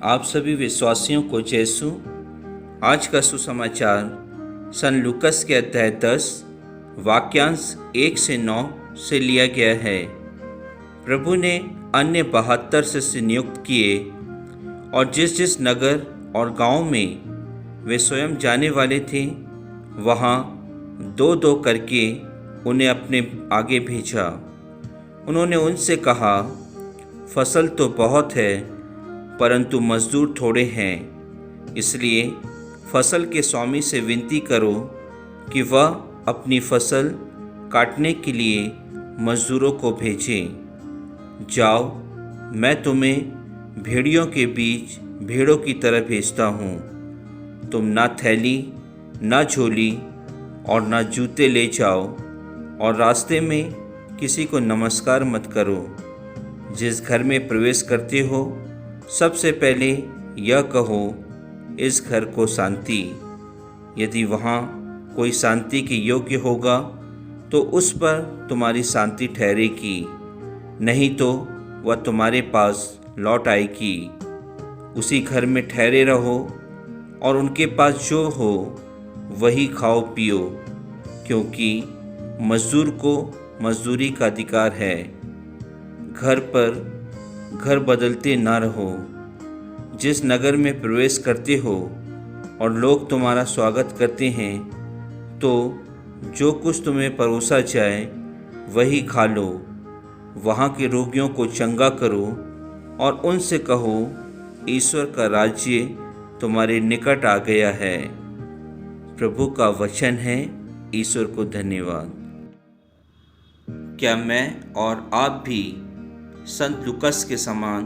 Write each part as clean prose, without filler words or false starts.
आप सभी विश्वासियों को यीशु आज का सुसमाचार सन लूकस के अध्याय 10 वाक्यांश 1 से 9 से लिया गया है। प्रभु ने अन्य 72 से नियुक्त किए और जिस जिस नगर और गांव में वे स्वयं जाने वाले थे वहां दो दो करके उन्हें अपने आगे भेजा। उन्होंने उनसे कहा, फसल तो बहुत है परंतु मजदूर थोड़े हैं, इसलिए फसल के स्वामी से विनती करो कि वह अपनी फसल काटने के लिए मजदूरों को भेजे। जाओ, मैं तुम्हें भेड़ियों के बीच भेड़ों की तरह भेजता हूँ। तुम ना थैली, ना झोली और ना जूते ले जाओ और रास्ते में किसी को नमस्कार मत करो। जिस घर में प्रवेश करते हो सबसे पहले यह कहो, इस घर को शांति। यदि वहाँ कोई शांति के योग्य होगा तो उस पर तुम्हारी शांति ठहरेगी, नहीं तो वह तुम्हारे पास लौट आएगी। उसी घर में ठहरे रहो और उनके पास जो हो वही खाओ पियो, क्योंकि मजदूर को मजदूरी का अधिकार है। घर पर घर बदलते ना रहो। जिस नगर में प्रवेश करते हो और लोग तुम्हारा स्वागत करते हैं तो जो कुछ तुम्हें परोसा जाए वही खा लो। वहाँ के रोगियों को चंगा करो और उनसे कहो, ईश्वर का राज्य तुम्हारे निकट आ गया है। प्रभु का वचन है। ईश्वर को धन्यवाद। क्या मैं और आप भी संत लूकस के समान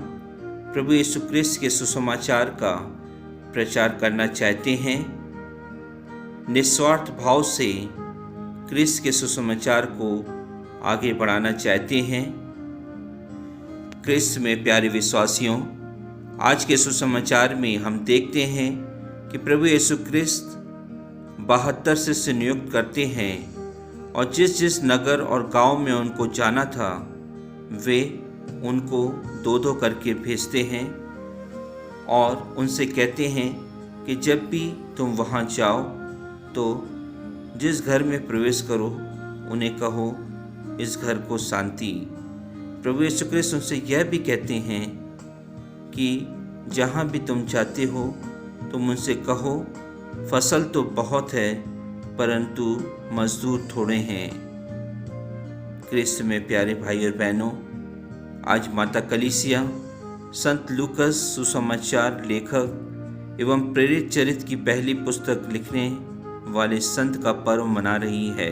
प्रभु यीशु क्रिस्त के सुसमाचार का प्रचार करना चाहते हैं? निस्वार्थ भाव से क्रिस्त के सुसमाचार को आगे बढ़ाना चाहते हैं? क्रिस्त में प्यारे विश्वासियों, आज के सुसमाचार में हम देखते हैं कि प्रभु यीशु क्रिस्त 72 से नियुक्त करते हैं और जिस जिस नगर और गांव में उनको जाना था वे उनको दो दो करके भेजते हैं और उनसे कहते हैं कि जब भी तुम वहां जाओ तो जिस घर में प्रवेश करो उन्हें कहो, इस घर को शांति। प्रभु यीशु क्रिस्त उनसे यह भी कहते हैं कि जहाँ भी तुम जाते हो तुम उनसे कहो, फसल तो बहुत है परंतु मजदूर थोड़े हैं। क्रिस्त में प्यारे भाई और बहनों, आज माता कलीसिया संत लूकस सुसमाचार लेखक एवं प्रेरित चरित्र की पहली पुस्तक लिखने वाले संत का पर्व मना रही है।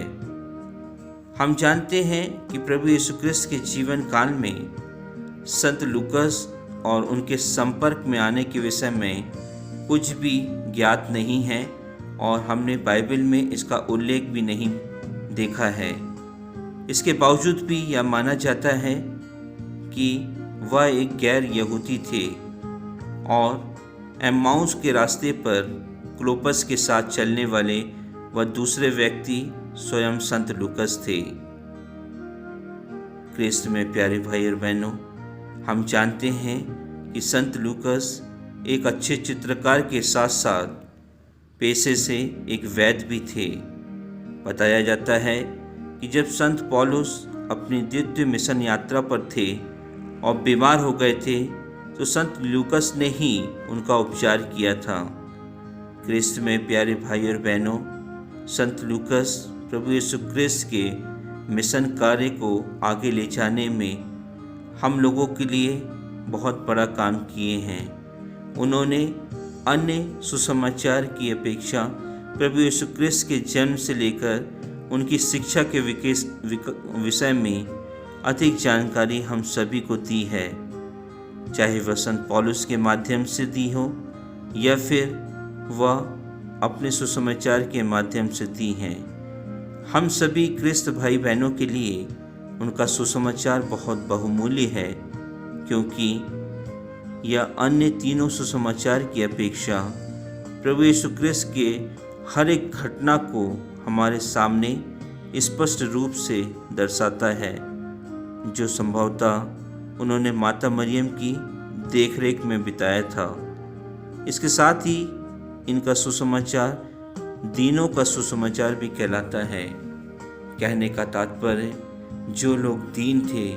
हम जानते हैं कि प्रभु यीशु क्रिस्त के जीवन काल में संत लूकस और उनके संपर्क में आने के विषय में कुछ भी ज्ञात नहीं है और हमने बाइबल में इसका उल्लेख भी नहीं देखा है। इसके बावजूद भी यह माना जाता है कि वह एक गैर यहूदी थे और एम्माउस के रास्ते पर क्लोपस के साथ चलने वाले वह दूसरे व्यक्ति स्वयं संत लूकस थे। क्रिस्त में प्यारे भाई और बहनों, हम जानते हैं कि संत लूकस एक अच्छे चित्रकार के साथ साथ पेशे से एक वैद्य भी थे। बताया जाता है कि जब संत पौलुस अपनी द्वितीय मिशन यात्रा पर थे और बीमार हो गए थे तो संत लूकस ने ही उनका उपचार किया था। क्रिस्त में प्यारे भाई और बहनों, संत लूकस प्रभु यीशु क्रिस्त के मिशन कार्य को आगे ले जाने में हम लोगों के लिए बहुत बड़ा काम किए हैं। उन्होंने अन्य सुसमाचार की अपेक्षा प्रभु यीशु क्रिस्त के जन्म से लेकर उनकी शिक्षा के विषय में अधिक जानकारी हम सभी को दी है, चाहे वह संत पौलुस के माध्यम से दी हो या फिर वह अपने सुसमाचार के माध्यम से दी हैं। हम सभी क्रिस्त भाई बहनों के लिए उनका सुसमाचार बहुत बहुमूल्य है, क्योंकि यह अन्य तीनों सुसमाचार की अपेक्षा प्रभु यीशु क्रिस्त के हर एक घटना को हमारे सामने स्पष्ट रूप से दर्शाता है, जो संभवतः उन्होंने माता मरियम की देखरेख में बिताया था। इसके साथ ही इनका सुसमाचार दीनों का सुसमाचार भी कहलाता है। कहने का तात्पर्य जो लोग दीन थे,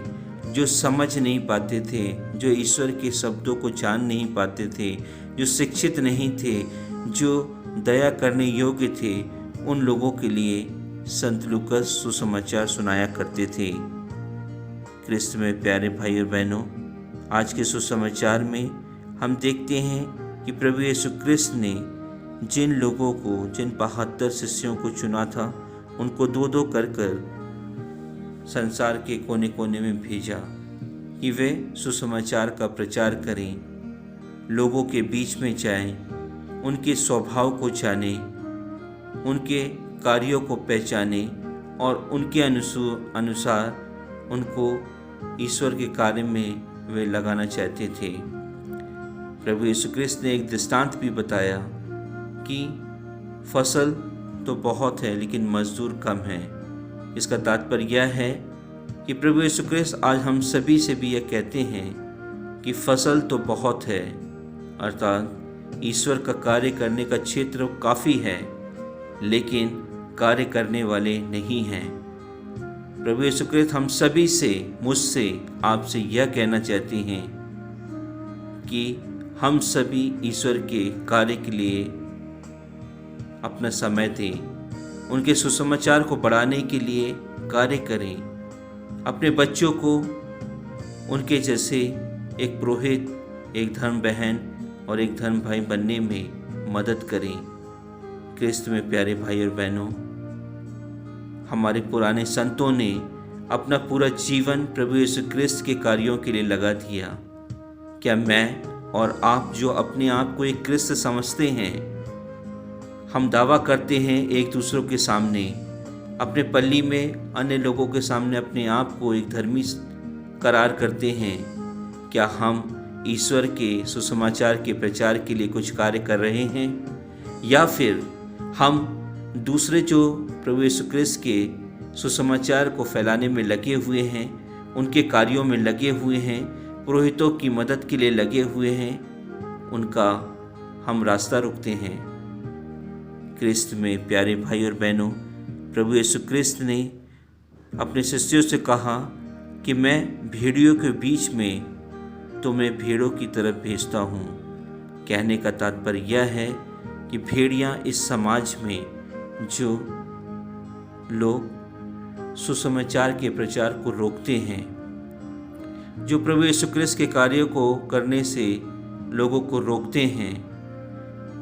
जो समझ नहीं पाते थे, जो ईश्वर के शब्दों को जान नहीं पाते थे, जो शिक्षित नहीं थे, जो दया करने योग्य थे, उन लोगों के लिए संत लूकास सुसमाचार सुनाया करते थे। क्रिस्त में प्यारे भाई और बहनों, आज के सुसमाचार में हम देखते हैं कि प्रभु यीशु क्रिस्त ने जिन लोगों को, जिन 72 शिष्यों को चुना था, उनको दो दो कर संसार के कोने कोने में भेजा कि वे सुसमाचार का प्रचार करें, लोगों के बीच में जाएं, उनके स्वभाव को जानें, उनके कार्यों को पहचानें और उनके अनुसार उनको ईश्वर के कार्य में वे लगाना चाहते थे। प्रभु यीशु क्रिस्त ने एक दृष्टांत भी बताया कि फसल तो बहुत है लेकिन मजदूर कम है। इसका तात्पर्य यह है कि प्रभु यीशु क्रिस्त आज हम सभी से भी यह कहते हैं कि फसल तो बहुत है, अर्थात ईश्वर का कार्य करने का क्षेत्र काफ़ी है, लेकिन कार्य करने वाले नहीं हैं। प्रभु यीशु क्रिस्त हम सभी से, मुझसे, आपसे यह कहना चाहते हैं कि हम सभी ईश्वर के कार्य के लिए अपना समय दें, उनके सुसमाचार को बढ़ाने के लिए कार्य करें, अपने बच्चों को उनके जैसे एक पुरोहित, एक धर्म बहन और एक धर्म भाई बनने में मदद करें। क्रिस्त में प्यारे भाई और बहनों, हमारे पुराने संतों ने अपना पूरा जीवन प्रभु यीशु क्रिस्त के कार्यों के लिए लगा दिया। क्या मैं और आप जो अपने आप को एक क्रिस्त समझते हैं, हम दावा करते हैं एक दूसरों के सामने, अपने पल्ली में अन्य लोगों के सामने अपने आप को एक धर्मी करार करते हैं, क्या हम ईश्वर के सुसमाचार के प्रचार के लिए कुछ कार्य कर रहे हैं, या फिर हम दूसरे जो प्रभु यीशु क्रिस्त के सुसमाचार को फैलाने में लगे हुए हैं, उनके कार्यों में लगे हुए हैं, पुरोहितों की मदद के लिए लगे हुए हैं, उनका हम रास्ता रोकते हैं। क्रिस्त में प्यारे भाई और बहनों, प्रभु यीशु क्रिस्त ने अपने शिष्यों से कहा कि मैं भेड़ियों के बीच में तुम्हें भेड़ों की तरफ भेजता हूँ। कहने का तात्पर्य यह है कि भेड़ियाँ इस समाज में जो लोग सुसमाचार के प्रचार को रोकते हैं, जो प्रभु यीशु क्रिस्त के कार्यों को करने से लोगों को रोकते हैं,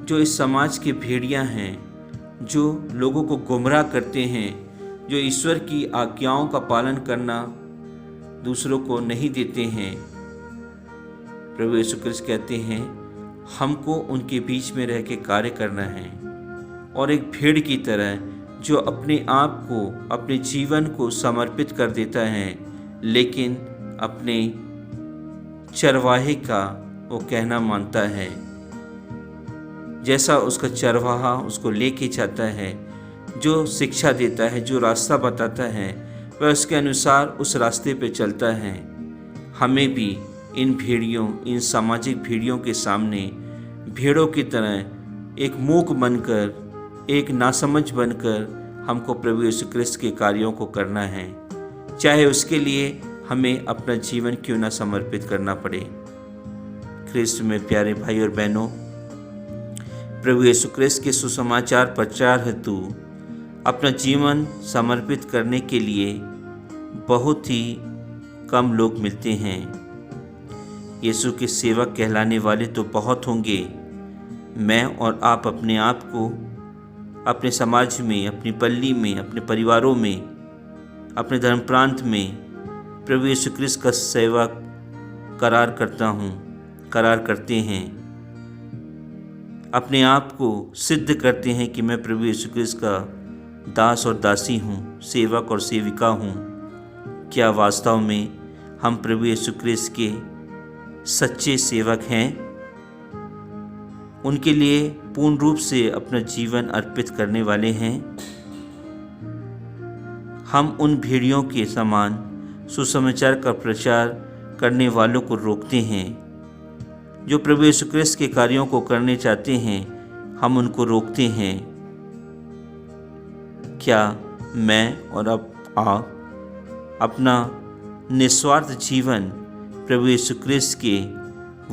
जो इस समाज के भेड़ियाँ हैं, जो लोगों को गुमराह करते हैं, जो ईश्वर की आज्ञाओं का पालन करना दूसरों को नहीं देते हैं, प्रभु यीशु क्रिस्त कहते हैं हमको उनके बीच में रह के कार्य करना है और एक भेड़ की तरह जो अपने आप को, अपने जीवन को समर्पित कर देता है, लेकिन अपने चरवाहे का वो कहना मानता है। जैसा उसका चरवाहा उसको लेके जाता है, जो शिक्षा देता है, जो रास्ता बताता है, वह उसके अनुसार उस रास्ते पे चलता है। हमें भी इन भेड़ियों, इन सामाजिक भेड़ियों के सामने भेड़ों की तरह एक मूक बनकर, एक नासमझ बनकर हमको प्रभु यीशु क्रिस्त के कार्यों को करना है, चाहे उसके लिए हमें अपना जीवन क्यों ना समर्पित करना पड़े। क्रिस्त में प्यारे भाई और बहनों, प्रभु यीशु क्रिस्त के सुसमाचार प्रचार हेतु अपना जीवन समर्पित करने के लिए बहुत ही कम लोग मिलते हैं। यीशु के सेवक कहलाने वाले तो बहुत होंगे। मैं और आप अपने आप को अपने समाज में, अपनी पल्ली में, अपने परिवारों में, अपने धर्म प्रांत में प्रभु यीशु क्रिस्त का सेवक करार करते हैं, अपने आप को सिद्ध करते हैं कि मैं प्रभु यीशु क्रिस्त का दास और दासी हूँ, सेवक और सेविका हूँ। क्या वास्तव में हम प्रभु यीशु क्रिस्त के सच्चे सेवक हैं? उनके लिए पूर्ण रूप से अपना जीवन अर्पित करने वाले हैं? हम उन भेड़ियों के समान सुसमाचार का प्रचार करने वालों को रोकते हैं। जो प्रभु यीशु क्रिस्त के कार्यों को करने चाहते हैं, हम उनको रोकते हैं। क्या मैं और आप अपना निस्वार्थ जीवन प्रभु यीशु क्रिस्त के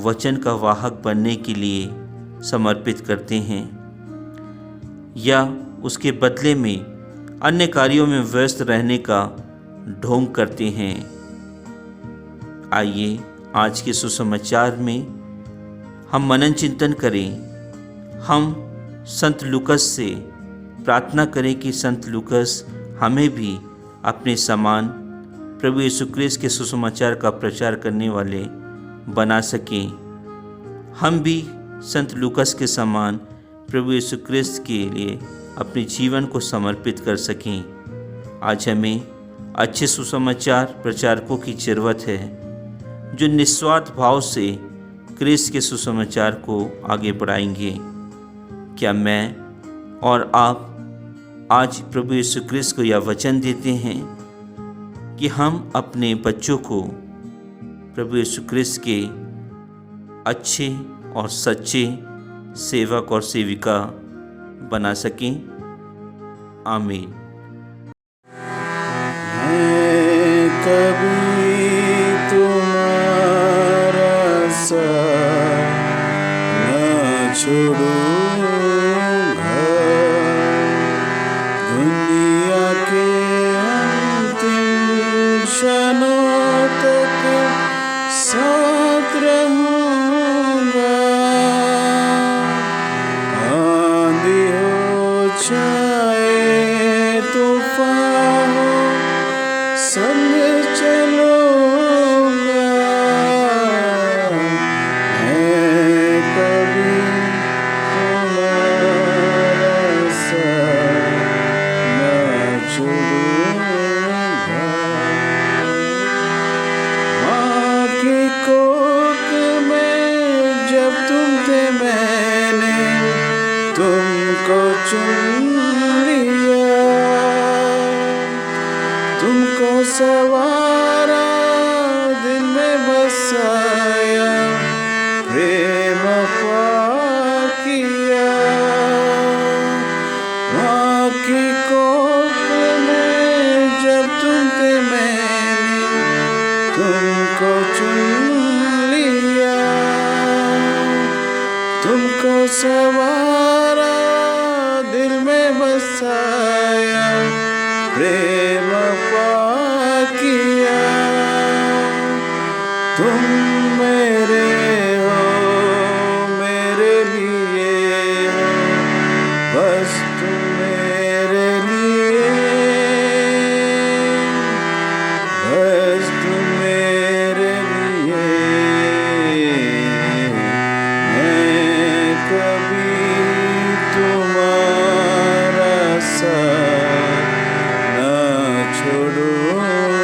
वचन का वाहक बनने के लिए समर्पित करते हैं, या उसके बदले में अन्य कार्यों में व्यस्त रहने का ढोंग करते हैं? आइए आज के सुसमाचार में हम मनन चिंतन करें। हम संत लूकस से प्रार्थना करें कि संत लूकस हमें भी अपने समान प्रभु यीशु क्रिस्त के सुसमाचार का प्रचार करने वाले बना सकें। हम भी संत लूकस के समान प्रभु यीशु क्रिस्त के लिए अपने जीवन को समर्पित कर सकें। आज हमें अच्छे सुसमाचार प्रचारकों की ज़रूरत है, जो निस्वार्थ भाव से क्रिस्त के सुसमाचार को आगे बढ़ाएंगे। क्या मैं और आप आज प्रभु यीशु क्रिस्त को यह वचन देते हैं कि हम अपने बच्चों को प्रभु यीशु क्रिस्त के अच्छे और सच्चे सेवक और सेविका बना सकें? आमीन। मैं कभी तुम्हारा साथ न छोड़ूंगा, दुनिया के अंतिम क्षणों तक साथ रहूंगा। आंधी हो चाहे तूफान हो, संग चलूंगा। मैं कभी तुम्हारा साथ न छोड़ूंगा। माँ की कोख में जब तुम थे, मैंने तुमको चुन लिया, तुमको सवारा, दिल में बसाया, प्रेम पार किया। माँ की कोख में जब तुम थे, मैंने तुमको चुन लिया, तुमको सवारा, दिल में बसाया, प्रेम पार किया। तुम मेरे हो, मेरे लिए हो, बस तुम मेरे लिए, बस तुम मेरे लिए। मैं कभी तुम्हारा साथ न छोड़ूंगा,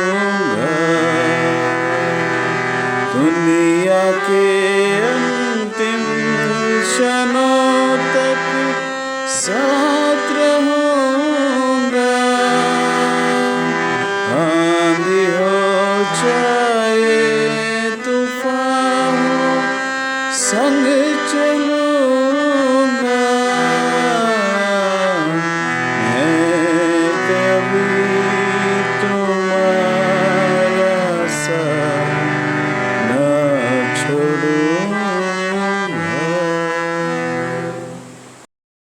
दुनिया के अंतिम क्षणों तक साथ रहूंगा। आंधी हो चाहे तूफान हो, संग चलूंगा।